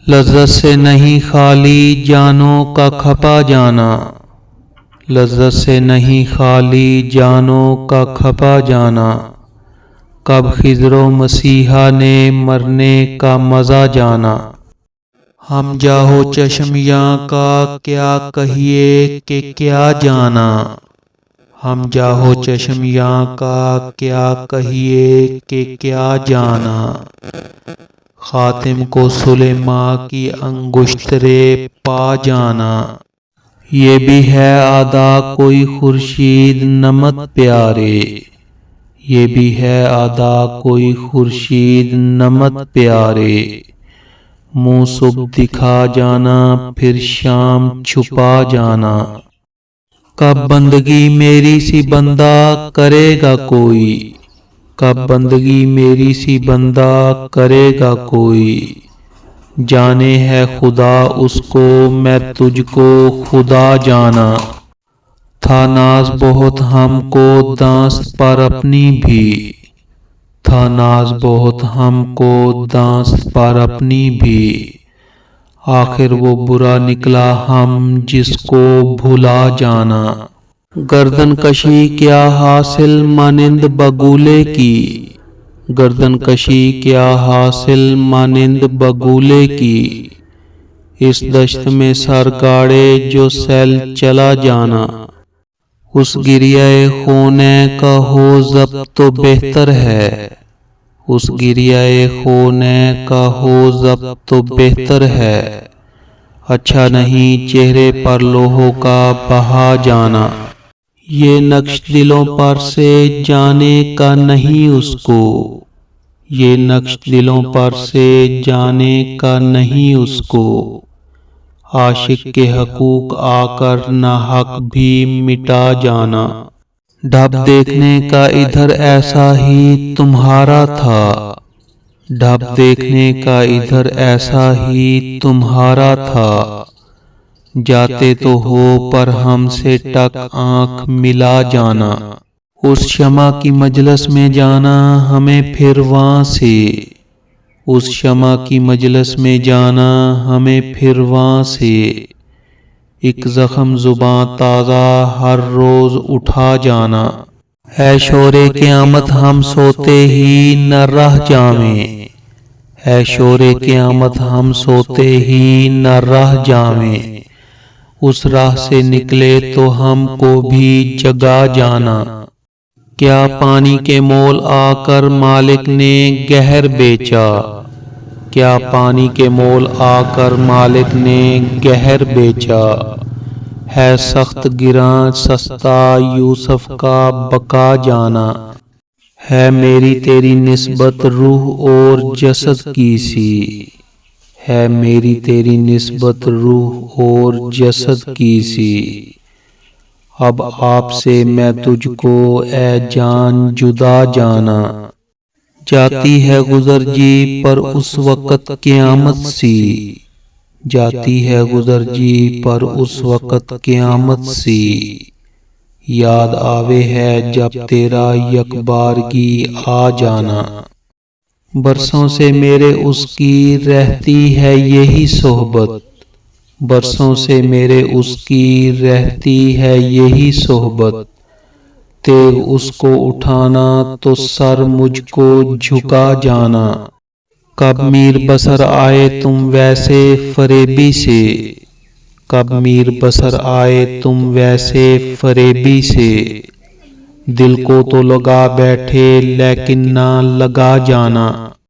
لذت سے نہیں خالی جانوں کا کھپا جانا، لذت سے نہیں خالی جانوں کا کھپا جانا، کب خضر و مسیحا نے مرنے کا مزہ جانا۔ ہم جاہو چشمیاں کا کیا کہیے کہ کیا جانا، ہم جاہو چشمیاں کا کیا کہیے کہ کیا جانا، خاتم کو سلیماں کی انگشترے پا جانا۔ یہ بھی ہے ادا کوئی خورشید نمت پیارے، یہ بھی ہے ادا کوئی خورشید نمت پیارے، منہ صبح دکھا جانا پھر شام چھپا جانا۔ کب بندگی میری سی بندہ کرے گا کوئی، کب بندگی میری سی بندہ کرے گا کوئی، جانے ہے خدا اس کو میں تجھ کو خدا جانا۔ تھا ناز بہت ہم کو دانست پر اپنی بھی، تھا ناز بہت ہم کو دانست پر اپنی بھی، آخر وہ برا نکلا ہم جس کو بھلا جانا۔ گردن کشی کیا حاصل مانند بگولے کی، گردن کشی کیا حاصل مانند بگولے کی، اس دشت میں سر گاڑے جو سیل چلا جانا۔ اس گریہ خونے کا ہو ضبط تو بہتر ہے، اس گریہ خونے کا ہو ضبط تو بہتر ہے، اچھا نہیں چہرے پر لوہوں کا بہا جانا۔ یہ نقش دلوں پر سے جانے کا نہیں اس کو، یہ نقش دلوں پر سے جانے کا نہیں اس کو، عاشق کے حقوق آ کر ناحق بھی مٹا جانا۔ ڈھب دیکھنے کا ادھر ایسا ہی تمہارا تھا، ڈھب دیکھنے کا ادھر ایسا ہی تمہارا تھا، جاتے تو ہو پر ہم سے ٹک آنکھ ملا جانا۔ اس شمع کی مجلس میں جانا ہمیں پھر وہاں سے، اس شمع کی مجلس میں جانا ہمیں پھر وہاں سے، ایک زخم زباں تازہ ہر روز اٹھا جانا۔ ہے شور قیامت ہم سوتے ہی نہ رہ جاویں، ہے شور قیامت ہم سوتے ہی نہ رہ جاویں، اس راہ سے نکلے تو ہم کو بھی جگا جانا۔ کیا پانی کے مول آ کر مالک نے گہر بیچا، کیا پانی کے مول آ کر مالک نے گہر بیچا، ہے سخت گراں سستا یوسف کا بکا جانا۔ ہے میری تیری نسبت روح اور جسد کی سی، ہے میری تیری نسبت روح اور جسد کی سی، اب آپ سے میں تجھ کو اے جان جدا جانا۔ جاتی ہے گزر جی پر اس وقت قیامت سی، جاتی ہے گزر جی پر اس وقت قیامت سی، یاد آوے ہے جب تیرا یک بارگی آ جانا۔ برسوں سے میرے اس کی رہتی ہے یہی صحبت، برسوں سے میرے اس کی رہتی ہے یہی صحبت، تیغ اس کو اٹھانا تو سر مجھ کو جھکا جانا۔ کب میر بصر آئے تم ویسے فریبی سے، کب میر بصر آئے تم ویسے فریبی سے، دل کو تو لگا بیٹھے لیکن نہ لگا جانا۔